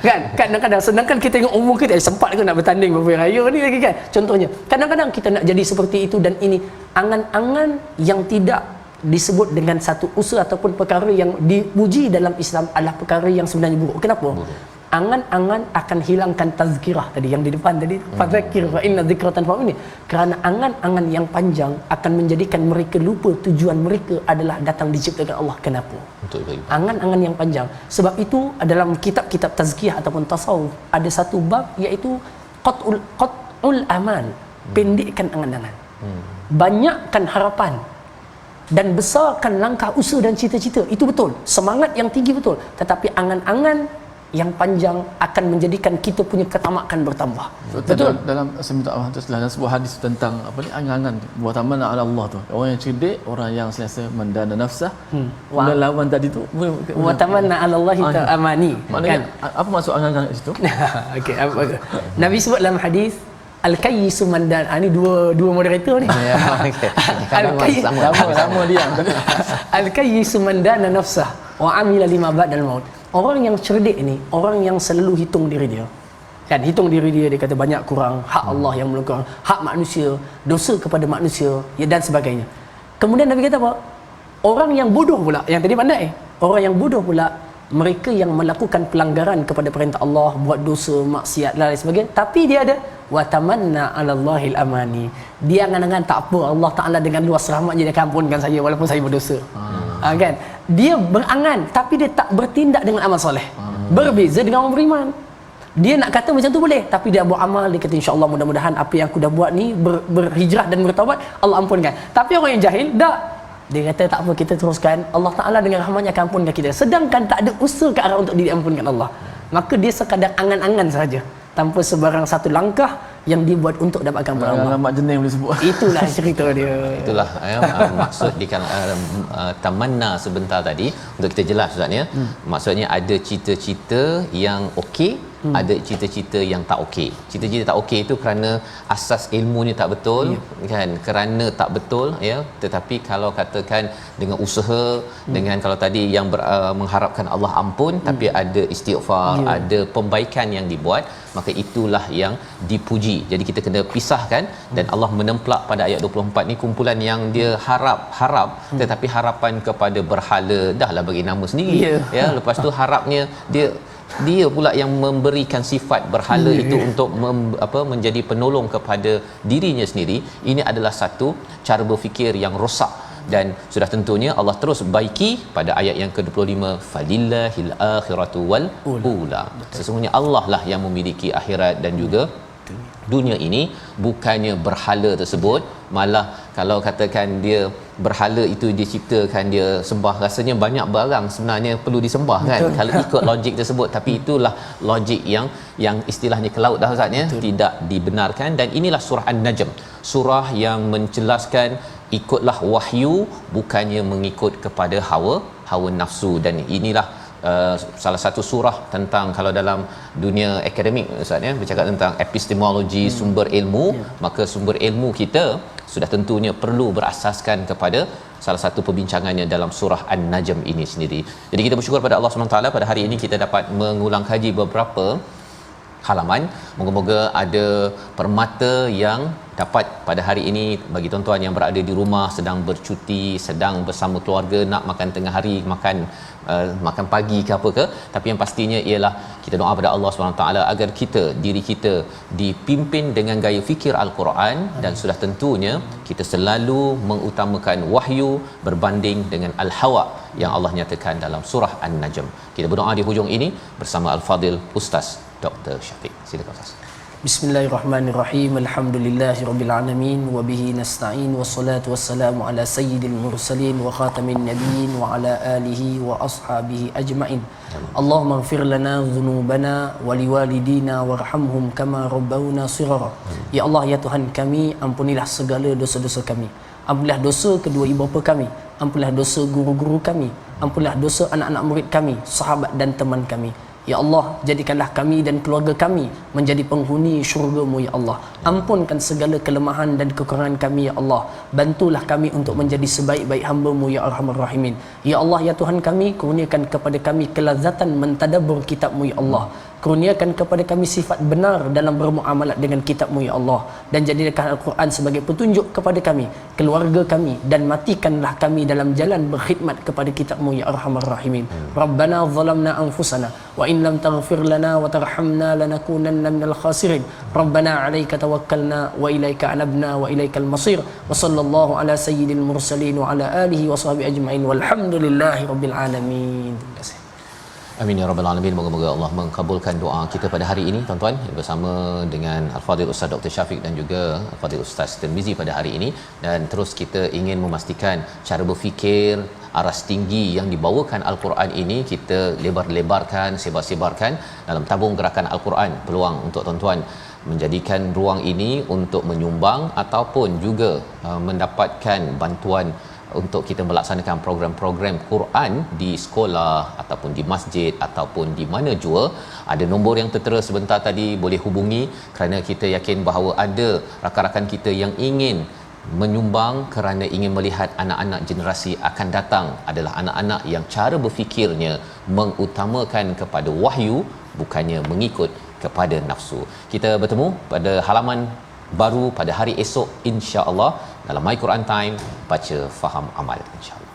Kan kadang-kadang sedangkan kita tengok umur kita sempat ke nak bertanding berapa raya ni lagi kan. Contohnya, kadang-kadang kita nak jadi seperti itu dan ini angan-angan yang tidak disebut dengan satu usaha ataupun perkara yang dipuji dalam Islam adalah perkara yang sebenarnya buruk. Kenapa? Angan-angan akan hilangkan tazkirah tadi yang di depan tadi, fadzakir fa inna dzikra tanfa'u ini. Kerana angan-angan yang panjang akan menjadikan mereka lupa tujuan mereka adalah datang diciptakan Allah. Kenapa? Angan-angan yang panjang. Sebab itu dalam kitab-kitab tazkiyah ataupun tasawuf ada satu bab iaitu qat'ul amal, pendekkan angan-angan. Banyakkan harapan. dan besarkan langkah usaha dan cita-cita. Itu betul. Semangat yang tinggi betul. Tetapi angan-angan yang panjang akan menjadikan kita punya ketamakan bertambah. Betul. Dalam saya minta maaf dalam sebuah hadis tentang apa ni, angan-angan buat taman ala Allah tu. Orang yang cerdik, orang yang sentiasa mendana nafsah. Dan lawan tadi tu Wa tamanna 'ala Allahi ta'amani. Maknanya apa maksud angan-angan kat situ? Okey, apa? Nabi sebut dalam hadis al-kayyisu man dan ini dua moderator ni. Ya, okey. Sama dia. Al-kayyisu man dana nafsah wa amila lima ba'dal maut. Orang yang cerdik ni, orang yang selalu hitung diri dia. Kan, hitung diri dia, dia kata banyak kurang, hak Allah yang belum kurang, hak manusia, dosa kepada manusia, ya, dan sebagainya. Kemudian Nabi kata apa? Orang yang bodoh pula, yang tadi pandai, orang yang bodoh pula, mereka yang melakukan pelanggaran kepada perintah Allah, buat dosa, maksiat dan lain sebagainya, tapi dia ada wa tamanna 'ala Allahil amani. Dia angan-angan tak apa, Allah Taala dengan luas rahmatnya dia akan ampunkan saya walaupun saya berdosa. Kan? Dia berangan tapi dia tak bertindak dengan amal soleh. Berbeza dengan orang beriman. Dia nak kata macam tu boleh, tapi dia buat amal, dia kata insya-Allah mudah-mudahan apa yang aku dah buat ni berhijrah dan bertaubat, Allah ampunkan. Tapi orang yang jahil tak. Dia kata tak apa, kita teruskan, Allah Taala dengan rahmatnya akan ampunkan kita. Sedangkan tak ada usaha ke arah untuk diampunkan Allah. Maka dia sekadar angan-angan saja, tanpa sebarang satu langkah yang dibuat untuk dapatkan pahala Allah. Alamat jenis boleh sebut. Itulah cerita dia. Itulah maksud di tamanna sebentar tadi untuk kita jelas Ustaz ya. Maksudnya ada cita-cita yang okey, ada cita-cita yang tak okey. Cita-cita tak okey itu kerana asas ilmunya tak betul, kan? Kerana tak betul ya. Tetapi kalau katakan dengan usaha, dengan kalau tadi yang mengharapkan Allah ampun, tapi ada istighfar, ada pembaikan yang dibuat, maka itulah yang dipuji. Jadi kita kena pisahkan, dan Allah menemplak pada ayat 24 ni kumpulan yang dia harap tetapi harapan kepada berhala dahlah bagi nama sendiri. Ya, lepas tu harapnya dia pula yang memberikan sifat berhala itu untuk menjadi penolong kepada dirinya sendiri. Ini adalah satu cara berfikir yang rosak, dan sudah tentunya Allah terus baiki pada ayat yang ke-25, falillahil akhiratu wal ula. Sesungguhnya Allah lah yang memiliki akhirat dan juga dunia ini, bukannya berhala tersebut. Malah kalau katakan dia berhala itu diciptakan, dia sembah, rasanya banyak barang sebenarnya perlu disembah kan. Kalau ikut logik tersebut, tapi itulah logik yang istilahnya ke laut dah Ustaz ya, tidak dibenarkan. Dan inilah surah An-Najm, surah yang menjelaskan ikutlah wahyu, bukannya mengikut kepada hawa nafsu. Dan inilah salah satu surah tentang, kalau dalam dunia akademik Ustaz ya, bercakap tentang epistemologi, sumber ilmu, maka sumber ilmu kita sudah tentunya perlu berasaskan kepada salah satu perbincangannya dalam surah An-Najm ini sendiri. Jadi kita bersyukur pada Allah SWT pada hari ini kita dapat mengulang kaji beberapa halaman. Moga-moga ada permata yang dapat pada hari ini bagi tuan-tuan yang berada di rumah, sedang bercuti, sedang bersama keluarga, nak makan tengah hari, makan pagi ke apa ke, tapi yang pastinya ialah kita doa pada Allah SWT agar diri kita dipimpin dengan gaya fikir Al-Quran, dan sudah tentunya kita selalu mengutamakan wahyu berbanding dengan al-hawa yang Allah nyatakan dalam surah An-Najm. Kita berdoa di hujung ini bersama Al-Fadil Ustaz Dr. Syafiq. Silakan Ustaz. Bismillahirrahmanirrahim. Alhamdulillahirabbil alamin wa bihi nasta'in wassalatu wassalamu ala sayyidil mursalin wa khatamin nabiyyin wa ala alihi wa ashabihi ajma'in. Allahumma ighfir lana dhunubana wa liwalidina warhamhum kama rabbawna shighara. Ya Allah, ya Tuhan kami, ampunilah segala dosa-dosa kami. Ampunilah dosa kedua ibu bapa kami, ampunilah dosa guru-guru kami, ampunilah dosa anak-anak murid kami, sahabat dan teman kami. Ya Allah, jadikanlah kami dan keluarga kami menjadi penghuni syurga-Mu ya Allah. Ampunkan segala kelemahan dan kekurangan kami ya Allah. Bantulah kami untuk menjadi sebaik-baik hamba-Mu ya Arhamar Rahimin. Ya Allah, ya Tuhan kami, kurniakan kepada kami kelazatan mentadabbur kitab-Mu ya Allah. Kurniakan kepada kami sifat benar dalam bermuamalat dengan kitab-Mu ya Allah, dan jadikan Al-Quran sebagai petunjuk kepada kami, keluarga kami, dan matikanlah kami dalam jalan berkhidmat kepada kitab-Mu ya Arhamar Rahimin. Rabbana zalamna anfusana wa in lam taghfir lana wa tarhamna lanakunanna minal khasirin. Rabbana 'alaika tawakkalna wa ilaika anabna wa ilaikal masir. Wa sallallahu ala sayyidil mursalin wa ala alihi wa sahbihi ajma'in walhamdulillahi rabbil alamin. Terima kasih. Amin ya rabbal alamin. Moga-moga Allah mengabulkan doa kita pada hari ini tuan-tuan, bersama dengan Al-Fadhil Ustaz Dr. Syafiq dan juga Al-Fadhil Ustaz Tirmizi pada hari ini. Dan terus kita ingin memastikan cara berfikir aras tinggi yang dibawakan Al-Quran ini kita lebar-lebarkan, sebar-sebarkan dalam tabung gerakan Al-Quran. Peluang untuk tuan-tuan menjadikan ruang ini untuk menyumbang ataupun juga mendapatkan bantuan untuk kita melaksanakan program-program Quran di sekolah ataupun di masjid ataupun di mana jua. Ada nombor yang tertera sebentar tadi, boleh hubungi kerana kita yakin bahawa ada rakan-rakan kita yang ingin menyumbang kerana ingin melihat anak-anak generasi akan datang adalah anak-anak yang cara berfikirnya mengutamakan kepada wahyu bukannya mengikut kepada nafsu. Kita bertemu pada halaman baru pada hari esok insya-Allah dalam My Quran Time, baca faham amal insya-Allah.